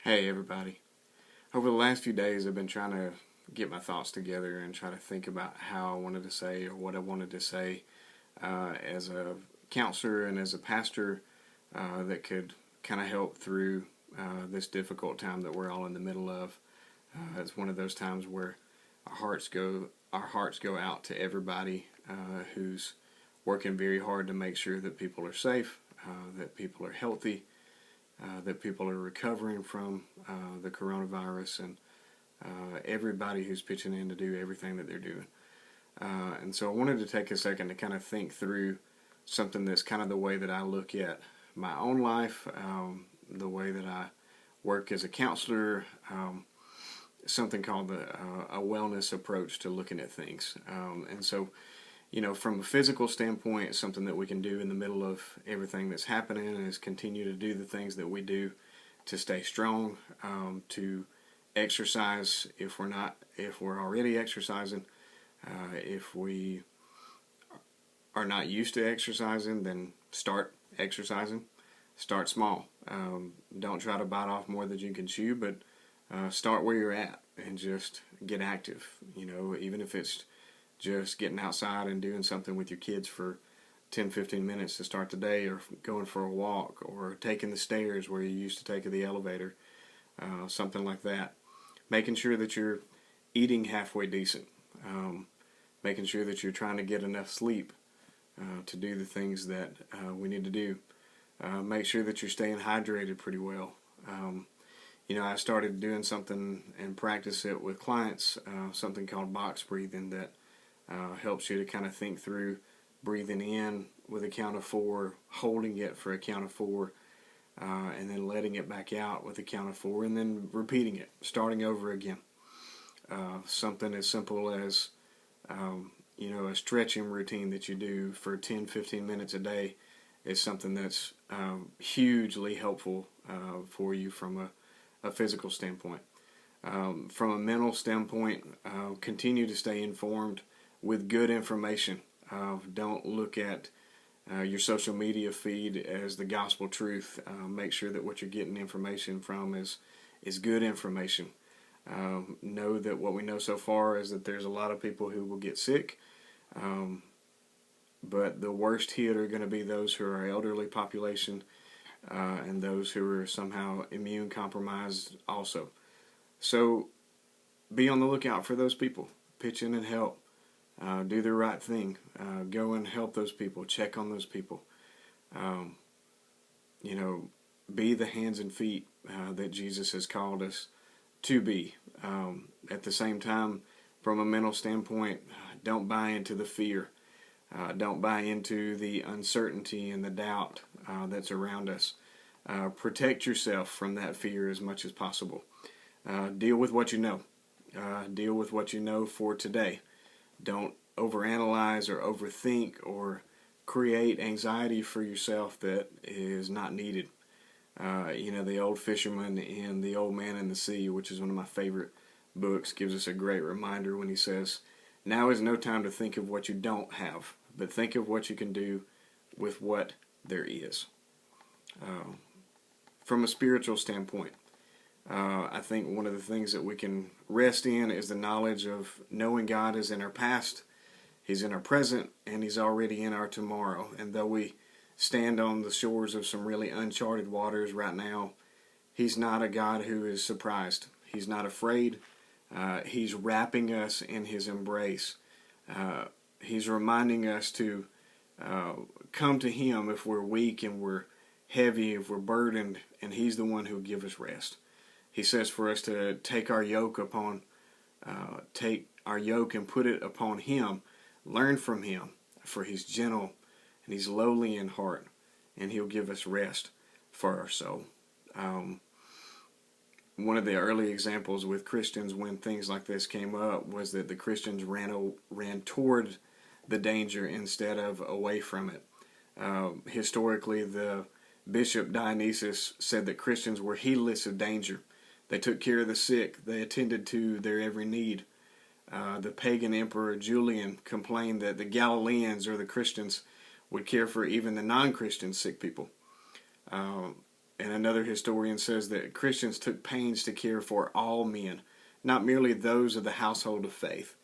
Hey everybody. Over the last few days I've been trying to get my thoughts together and try to think about how I wanted to say or what I wanted to say as a counselor and as a pastor that could kind of help through this difficult time that we're all in the middle of. It's one of those times where our hearts go out to everybody who's working very hard to make sure that people are safe, that people are healthy, that people are recovering from the coronavirus, and everybody who's pitching in to do everything that they're doing. And so I wanted to take a second to kind of think through something that's kind of the way that I look at my own life, the way that I work as a counselor, something called a wellness approach to looking at things. And so, from a physical standpoint, it's something that we can do in the middle of everything that's happening is continue to do the things that we do to stay strong, to exercise if we're already exercising. If we are not used to exercising, then start exercising. Start small. Don't try to bite off more than you can chew, but start where you're at and just get active. Even if it's just getting outside and doing something with your kids for 10-15 minutes to start the day, or going for a walk, or taking the stairs where you used to take the elevator, something like that. Making sure that you're eating halfway decent. Making sure that you're trying to get enough sleep to do the things that we need to do. Make sure that you're staying hydrated pretty well. I started doing something and practice it with clients, something called box breathing that helps you to kind of think through breathing in with a count of 4, holding it for a count of 4, and then letting it back out with a count of 4, and then repeating it, starting over again. Something as simple as a stretching routine that you do for 10-15 minutes a day is something that's hugely helpful for you from a physical standpoint. From a mental standpoint, continue to stay informed with good information. Don't look at your social media feed as the gospel truth. Make sure that what you're getting information from is good information. Know that what we know so far is that there's a lot of people who will get sick, but the worst hit are going to be those who are elderly population and those who are somehow immune compromised also. So be on the lookout for those people. Pitch in and help. Do the right thing. Go and help those people. Check on those people. Be the hands and feet that Jesus has called us to be. At the same time, from a mental standpoint, don't buy into the fear. Don't buy into the uncertainty and the doubt that's around us. Protect yourself from that fear as much as possible. Deal with what you know. Deal with what you know for today. Don't overanalyze or overthink or create anxiety for yourself that is not needed. The old fisherman in The Old Man and the Sea, which is one of my favorite books, gives us a great reminder when he says, now is no time to think of what you don't have, but think of what you can do with what there is. From a spiritual standpoint, I think one of the things that we can rest in is the knowledge of knowing God is in our past, He's in our present, and He's already in our tomorrow. And though we stand on the shores of some really uncharted waters right now, He's not a God who is surprised. He's not afraid. He's wrapping us in His embrace. He's reminding us to come to Him if we're weak and we're heavy, if we're burdened, and He's the one who will give us rest. He says for us to take our yoke and put it upon Him. Learn from Him, for He's gentle and He's lowly in heart, and He'll give us rest for our soul. One of the early examples with Christians when things like this came up was that the Christians ran toward the danger instead of away from it. Historically, the Bishop Dionysius said that Christians were heedless of danger. They took care of the sick. They attended to their every need. The pagan emperor Julian complained that the Galileans or the Christians would care for even the non-Christian sick people. And another historian says that Christians took pains to care for all men, not merely those of the household of faith.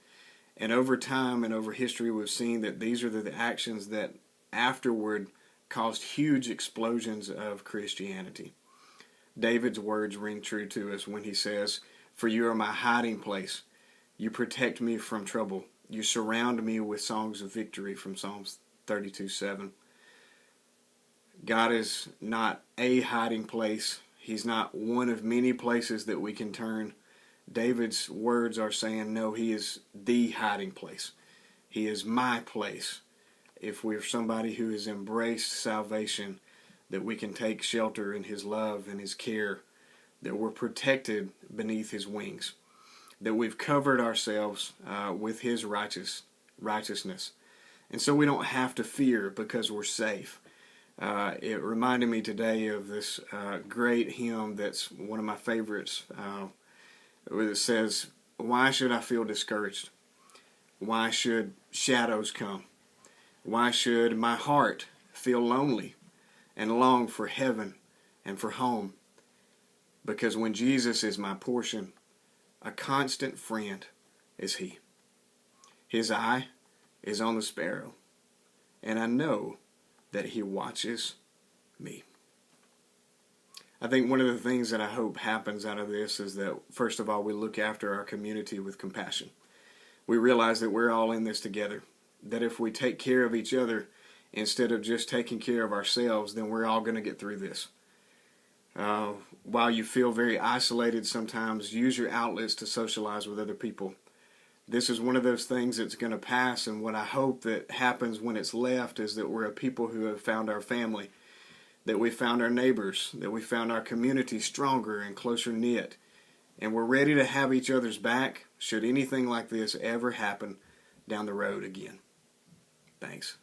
And over time and over history, we've seen that these are the actions that afterward caused huge explosions of Christianity. David's words ring true to us when he says, "For you are my hiding place. You protect me from trouble. You surround me with songs of victory," from Psalms 32:7. God is not a hiding place. He's not one of many places that we can turn. David's words are saying, no, he is the hiding place. He is my place. If we're somebody who has embraced salvation, that we can take shelter in his love and his care, that we're protected beneath his wings, that we've covered ourselves with his righteousness. And so we don't have to fear because we're safe. It reminded me today of this great hymn that's one of my favorites. It says, "Why should I feel discouraged? Why should shadows come? Why should my heart feel lonely and long for heaven and for home? Because when Jesus is my portion, a constant friend is he. His eye is on the sparrow, and I know that he watches me." I think one of the things that I hope happens out of this is that, first of all, we look after our community with compassion. We realize that we're all in this together, that if we take care of each other instead of just taking care of ourselves, then we're all going to get through this. While you feel very isolated sometimes, use your outlets to socialize with other people. This is one of those things that's going to pass, and what I hope that happens when it's left is that we're a people who have found our family, that we found our neighbors, that we found our community stronger and closer knit, and we're ready to have each other's back should anything like this ever happen down the road again. Thanks.